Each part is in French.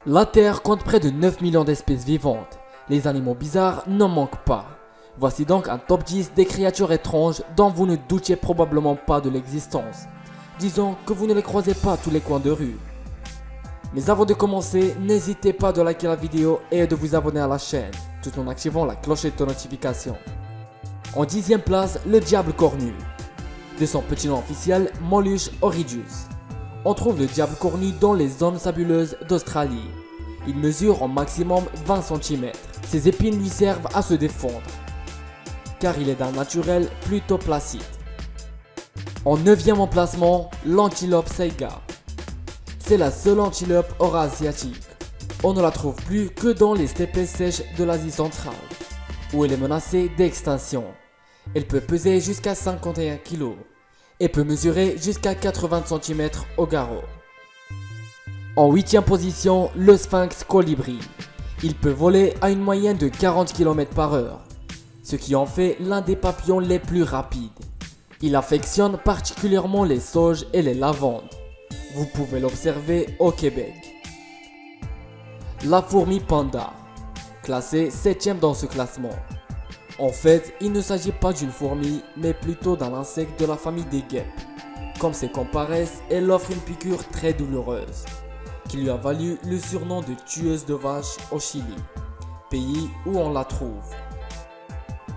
La Terre compte près de 9 millions d'espèces vivantes. Les animaux bizarres n'en manquent pas. Voici donc un top 10 des créatures étranges dont vous ne doutiez probablement pas de l'existence. Disons que vous ne les croisez pas à tous les coins de rue. Mais avant de commencer, n'hésitez pas de liker la vidéo et de vous abonner à la chaîne, tout en activant la clochette de notification. En 10e place, le diable cornu. De son petit nom officiel, Molluscus horridus. On trouve le diable cornu dans les zones sabuleuses d'Australie. Il mesure au maximum 20 cm. Ses épines lui servent à se défendre, car il est d'un naturel plutôt placide. En 9e emplacement, l'antilope saiga. C'est la seule antilope eurasiatique. On ne la trouve plus que dans les steppes sèches de l'Asie centrale, où elle est menacée d'extinction. Elle peut peser jusqu'à 51 kg et peut mesurer jusqu'à 80 cm au garrot. En 8e position, le sphinx colibri. Il peut voler à une moyenne de 40 km/h, ce qui en fait l'un des papillons les plus rapides. Il affectionne particulièrement les sauges et les lavandes. Vous pouvez l'observer au Québec. La fourmi panda, classée 7e dans ce classement. En fait, il ne s'agit pas d'une fourmi, mais plutôt d'un insecte de la famille des guêpes. Comme ses comparaisses, elle offre une piqûre très douloureuse, qui lui a valu le surnom de tueuse de vaches au Chili, pays où on la trouve.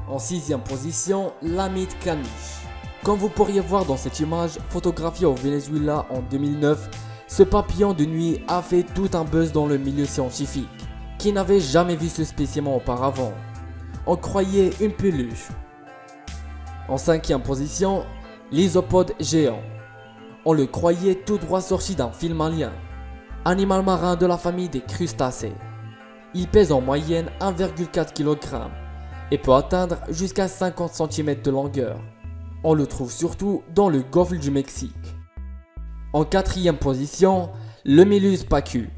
En 6e position, l'amite caniche. Comme vous pourriez voir dans cette image photographiée au Venezuela en 2009, ce papillon de nuit a fait tout un buzz dans le milieu scientifique, qui n'avait jamais vu ce spécimen auparavant. On croyait une peluche. En 5e position, l'isopode géant. On le croyait tout droit sorti d'un film alien. Animal marin de la famille des crustacés. Il pèse en moyenne 1,4 kg et peut atteindre jusqu'à 50 cm de longueur. On le trouve surtout dans le golfe du Mexique. En 4e position, le Méluse pacu.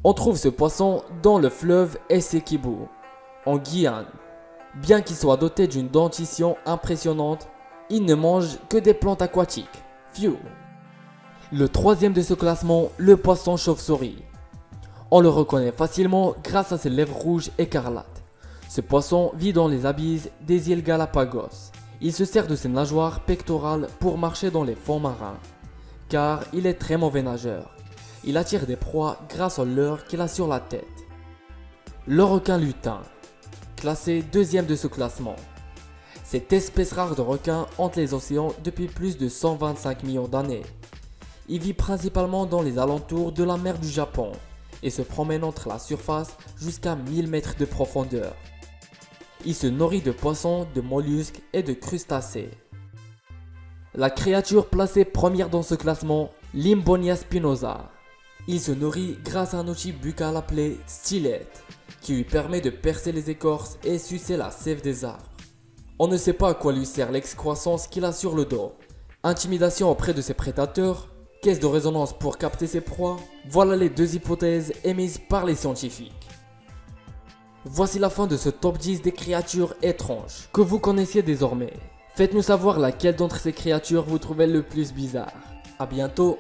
On trouve ce poisson dans le fleuve Essequibo, en Guyane. Bien qu'il soit doté d'une dentition impressionnante, il ne mange que des plantes aquatiques. Phew. Le 3e de ce classement, le poisson chauve-souris. On le reconnaît facilement grâce à ses lèvres rouges écarlates. Ce poisson vit dans les abysses des îles Galapagos. Il se sert de ses nageoires pectorales pour marcher dans les fonds marins, car il est très mauvais nageur. Il attire des proies grâce au leurre qu'il a sur la tête. Le requin lutin, classé 2e de ce classement. Cette espèce rare de requin hante les océans depuis plus de 125 millions d'années. Il vit principalement dans les alentours de la mer du Japon et se promène entre la surface jusqu'à 1000 mètres de profondeur. Il se nourrit de poissons, de mollusques et de crustacés. La créature placée première dans ce classement, Limbonia spinosa. Il se nourrit grâce à un outil buccal appelé stylette, qui lui permet de percer les écorces et sucer la sève des arbres. On ne sait pas à quoi lui sert l'excroissance qu'il a sur le dos. Intimidation auprès de ses prédateurs, caisse de résonance pour capter ses proies, voilà les deux hypothèses émises par les scientifiques. Voici la fin de ce top 10 des créatures étranges que vous connaissiez désormais. Faites-nous savoir laquelle d'entre ces créatures vous trouvez le plus bizarre. A bientôt.